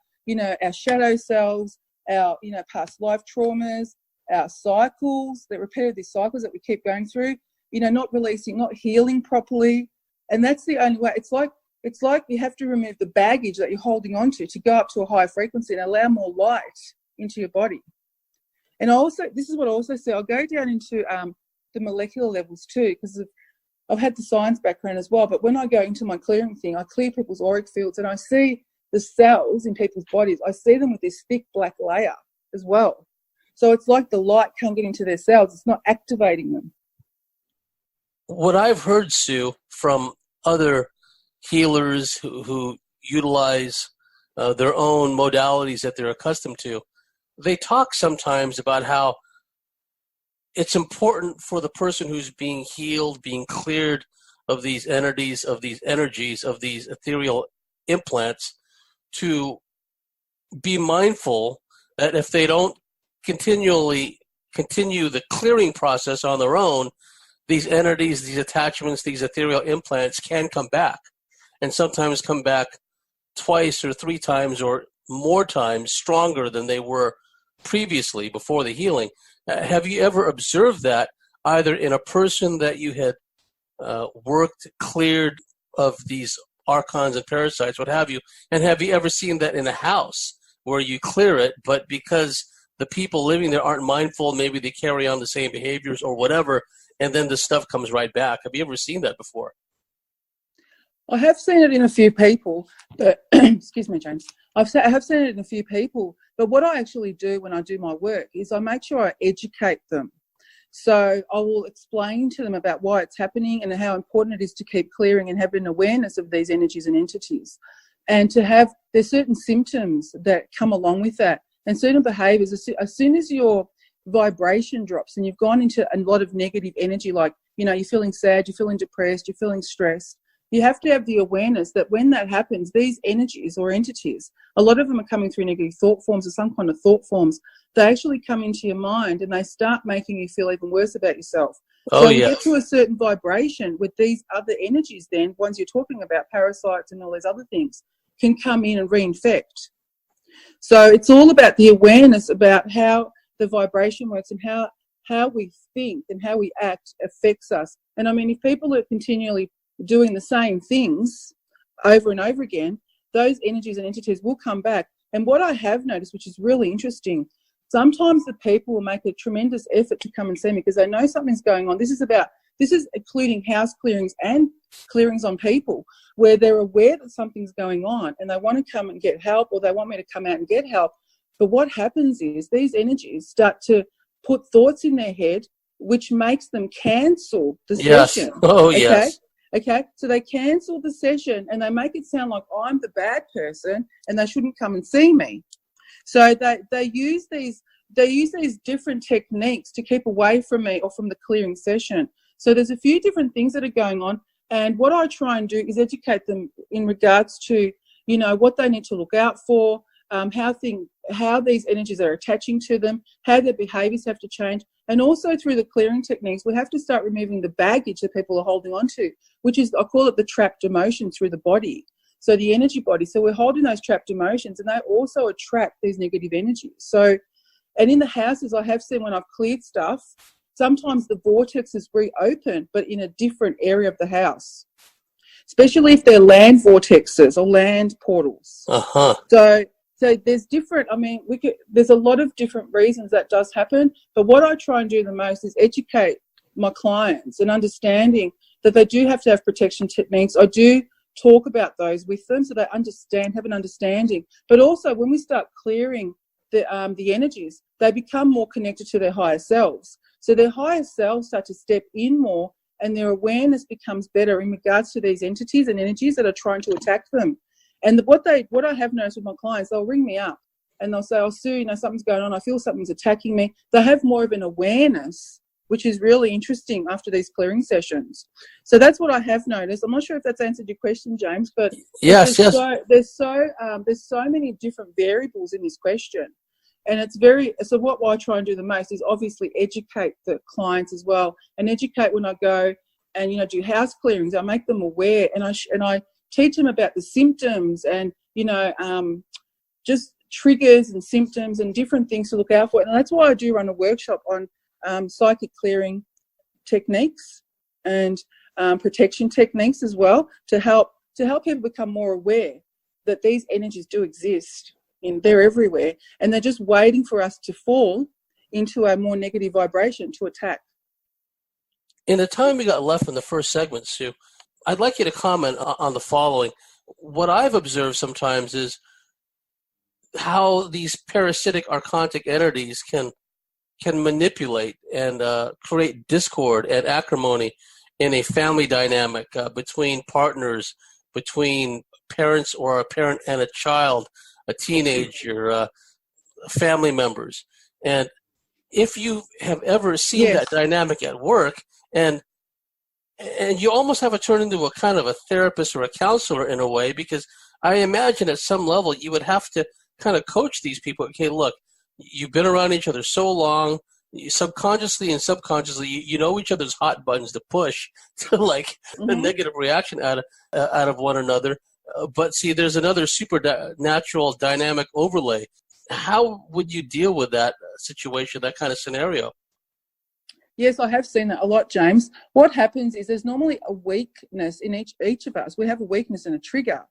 shadow selves, our, past life traumas, our cycles, the repetitive cycles that we keep going through, not releasing, not healing properly. And that's the only way. It's like you have to remove the baggage that you're holding on to go up to a higher frequency and allow more light into your body. And this is what I also say, I'll go down into the molecular levels too, because I've had the science background as well. But when I go into my clearing thing, I clear people's auric fields, and I see the cells in people's bodies. I see them with this thick black layer as well. So it's like the light can't get into their cells. It's not activating them. What I've heard, Sue, from other healers who utilize their own modalities that they're accustomed to, they talk sometimes about how it's important for the person who's being healed, being cleared of these entities, of these energies, of these ethereal implants, to be mindful that if they don't continue the clearing process on their own, these entities, these attachments, these ethereal implants can come back, and sometimes come back twice or three times or more times stronger than they were previously before the healing. Have you ever observed that either in a person that you had worked, cleared of these archons and parasites, what have you, and have you ever seen that in a house where you clear it, but because the people living there aren't mindful, maybe they carry on the same behaviors or whatever, and then the stuff comes right back? Have you ever seen that before? I have seen it in a few people, but excuse me, James. I have seen it in a few people, but what I actually do when I do my work is I make sure I educate them. So I will explain to them about why it's happening and how important it is to keep clearing and have an awareness of these energies and entities. And there's certain symptoms that come along with that, and certain behaviors. As soon as your vibration drops and you've gone into a lot of negative energy, like, you're feeling sad, you're feeling depressed, you're feeling stressed, you have to have the awareness that when that happens, these energies or entities, a lot of them are coming through negative thought forms or some kind of thought forms. They actually come into your mind and they start making you feel even worse about yourself. So you get to a certain vibration with these other energies, then, ones you're talking about, parasites and all those other things, can come in and reinfect. So it's all about the awareness about how the vibration works and how we think and how we act affects us. And I mean, if people are continually doing the same things over and over again, those energies and entities will come back. And what I have noticed, which is really interesting, sometimes the people will make a tremendous effort to come and see me because they know something's going on. This is about this is including house clearings and clearings on people, where they're aware that something's going on and they want to come and get help, or they want me to come out and get help. But what happens is these energies start to put thoughts in their head, which makes them cancel the session. Oh, okay? yes. Okay, so they cancel the session and they make it sound like I'm the bad person and they shouldn't come and see me. So they use these different techniques to keep away from me or from the clearing session. So there's a few different things that are going on, and what I try and do is educate them in regards to, you know, what they need to look out for, how these energies are attaching to them, how their behaviours have to change. And also through the clearing techniques, we have to start removing the baggage that people are holding on to, which is, I call it the trapped emotions through the body. So the energy body. So we're holding those trapped emotions, and they also attract these negative energies. So, and in the houses, I have seen when I've cleared stuff, sometimes the vortexes reopen, but in a different area of the house, especially if they're land vortexes or land portals. So there's different, I mean, there's a lot of different reasons that does happen, but what I try and do the most is educate my clients and understanding that they do have to have protection techniques. I do talk about those with them so they have an understanding. But also when we start clearing the energies, they become more connected to their higher selves. So their higher selves start to step in more, and their awareness becomes better in regards to these entities and energies that are trying to attack them. And what I have noticed with my clients, they'll ring me up and they'll say, "Oh, Sue, you know, something's going on. I feel something's attacking me." They have more of an awareness, which is really interesting after these clearing sessions. So that's what I have noticed. I'm not sure if that's answered your question, James, but yes. There's so many different variables in this question. And so what I try and do the most is obviously educate the clients as well, and educate when I go and, you know, do house clearings. I make them aware, and I teach them about the symptoms and, you know, just triggers and symptoms and different things to look out for. And that's why I do run a workshop on psychic clearing techniques and protection techniques as well, to help people become more aware that these energies do exist. They're everywhere, and they're just waiting for us to fall into a more negative vibration to attack. In the time we got left in the first segment, Sue, I'd like you to comment on the following. What I've observed sometimes is how these parasitic archontic entities can manipulate and create discord and acrimony in a family dynamic between partners, between parents or a parent and a child, a teenager, family members. And if you have ever seen that dynamic at work, and you almost have it turn into a kind of a therapist or a counselor in a way, because I imagine at some level you would have to kind of coach these people. Okay, look, you've been around each other so long, subconsciously and subconsciously, you know each other's hot buttons to push to like a negative reaction out of one another. But see, there's another supernatural dynamic overlay. How would you deal with that situation, that kind of scenario? Yes, I have seen that a lot, James. What happens is there's normally a weakness in each of us. We have a weakness and a trigger.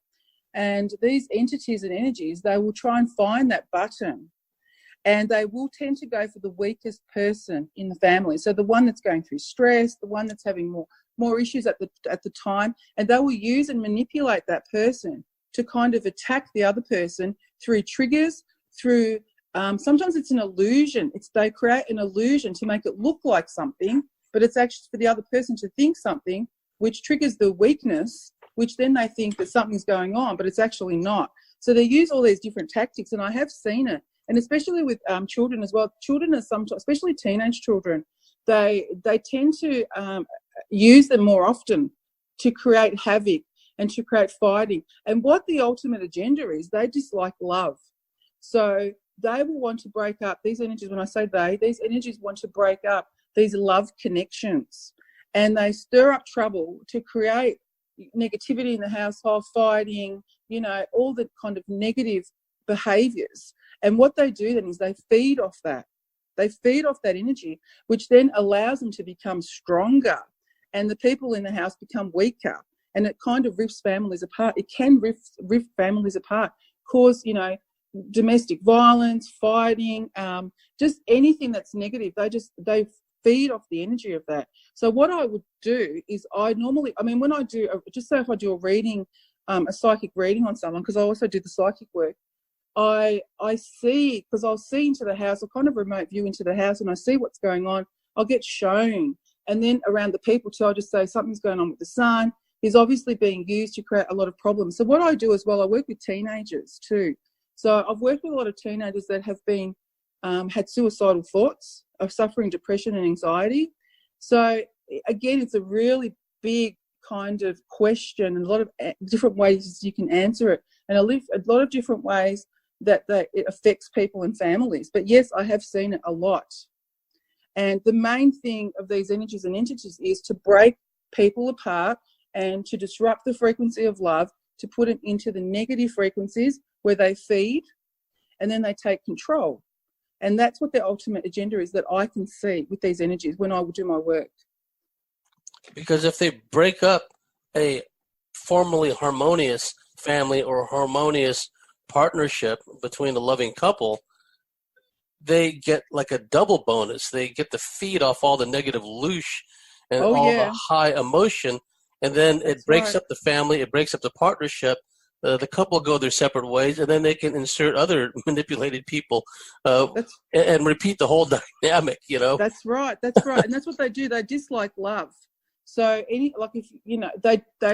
And these entities and energies, they will try and find that button. And they will tend to go for the weakest person in the family. So the one that's going through stress, the one that's having more issues at the time, and they will use and manipulate that person to kind of attack the other person through triggers, through sometimes it's an illusion. They create an illusion to make it look like something, but it's actually for the other person to think something, which triggers the weakness, which then they think that something's going on, but it's actually not. So they use all these different tactics, and I have seen it. And especially with children as well. Children are sometimes, especially teenage children, they tend to use them more often to create havoc and to create fighting. And what the ultimate agenda is, they dislike love. So they will want to break up these energies. When I say these energies want to break up these love connections, and they stir up trouble to create negativity in the household, fighting, you know, all the kind of negative behaviors. And what they do then is they feed off that. They feed off that energy, which then allows them to become stronger, and the people in the house become weaker, and it kind of rips families apart. It can rip families apart, cause, you know, domestic violence, fighting, just anything that's negative. They feed off the energy of that. So what I would do is when I do, just say if I do a reading, a psychic reading on someone, because I also do the psychic work, I see, because I'll see into the house, I'll kind of remote view into the house and I see what's going on. I'll get shown. And then around the people too, I'll just say something's going on with the son. He's obviously being used to create a lot of problems. So what I do as well, I work with teenagers too. So I've worked with a lot of teenagers that have been, had suicidal thoughts, of suffering depression and anxiety. So again, it's a really big kind of question and a lot of different ways you can answer it. And a lot of different ways that it affects people and families. But yes, I have seen it a lot. And the main thing of these energies and entities is to break people apart and to disrupt the frequency of love, to put it into the negative frequencies where they feed and then they take control. And that's what their ultimate agenda is, that I can see with these energies when I will do my work. Because if they break up a formerly harmonious family or harmonious partnership between a loving couple, they get like a double bonus. They get to feed off all the negative loosh and the high emotion, and then it breaks up the family, it breaks up the partnership. The couple go their separate ways, and then they can insert other manipulated people and repeat the whole dynamic, you know? That's right. And that's what they do. They dislike love. So they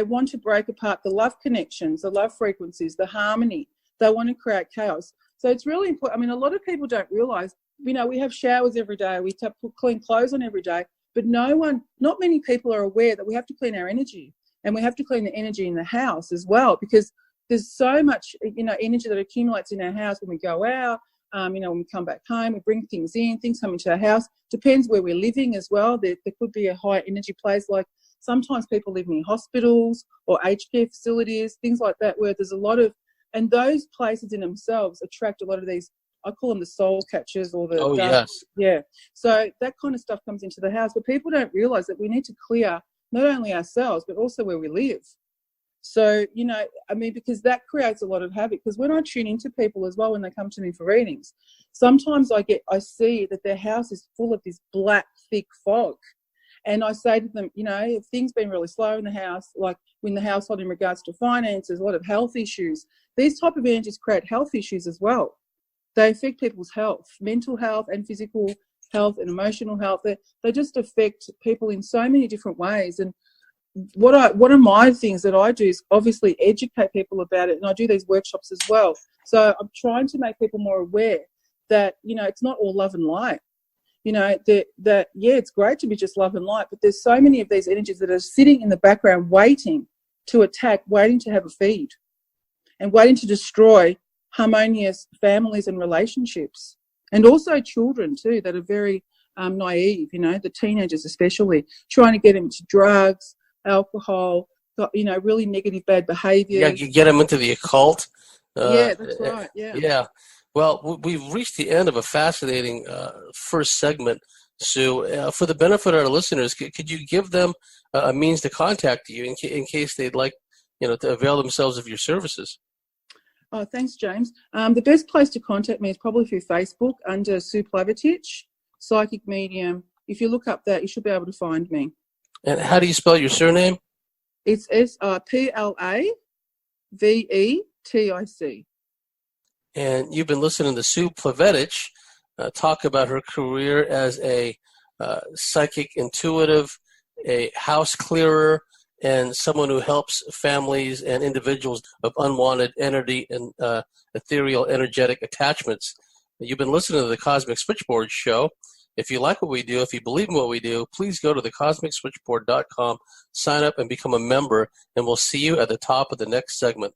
want to break apart the love connections, the love frequencies, the harmony. They want to create chaos. So it's really important. I mean, a lot of people don't realize, we have showers every day. We put clean clothes on every day, but not many people are aware that we have to clean our energy, and we have to clean the energy in the house as well, because there's so much, energy that accumulates in our house when we go out, when we come back home, we bring things in, things come into our house. Depends where we're living as well. There could be a high energy place, like sometimes people live near hospitals or aged care facilities, things like that, where there's a lot of, and those places in themselves attract a lot of these, I call them the soul catchers or the... Oh, yes. Yeah. So that kind of stuff comes into the house, but people don't realise that we need to clear not only ourselves, but also where we live. So, because that creates a lot of havoc. Because when I tune into people as well, when they come to me for readings, sometimes I see that their house is full of this black, thick fog. And I say to them, if things been really slow in the house, like in the household in regards to finances, a lot of health issues, these type of energies create health issues as well. They affect people's health, mental health and physical health and emotional health. They just affect people in so many different ways. And one of my things that I do is obviously educate people about it, and I do these workshops as well. So I'm trying to make people more aware that, it's not all love and light. It's great to be just love and light, but there's so many of these energies that are sitting in the background waiting to attack, waiting to have a feed, and waiting to destroy harmonious families and relationships. And also children too, that are very naive, the teenagers especially, trying to get them into drugs, alcohol, really negative, bad behaviour. Yeah, you get them into the occult. That's right, yeah. Yeah. Well, we've reached the end of a fascinating first segment, Sue. For the benefit of our listeners, could you give them a means to contact you in case they'd like, to avail themselves of your services? Oh, thanks, James. The best place to contact me is probably through Facebook under Sue Plavetic, Psychic Medium. If you look up that, you should be able to find me. And how do you spell your surname? It's Plavetic. And you've been listening to Sue Plavetic talk about her career as a psychic intuitive, a house clearer, and someone who helps families and individuals of unwanted entity and ethereal energetic attachments. You've been listening to the Cosmic Switchboard Show. If you like what we do, if you believe in what we do, please go to thecosmicswitchboard.com, sign up and become a member, and we'll see you at the top of the next segment.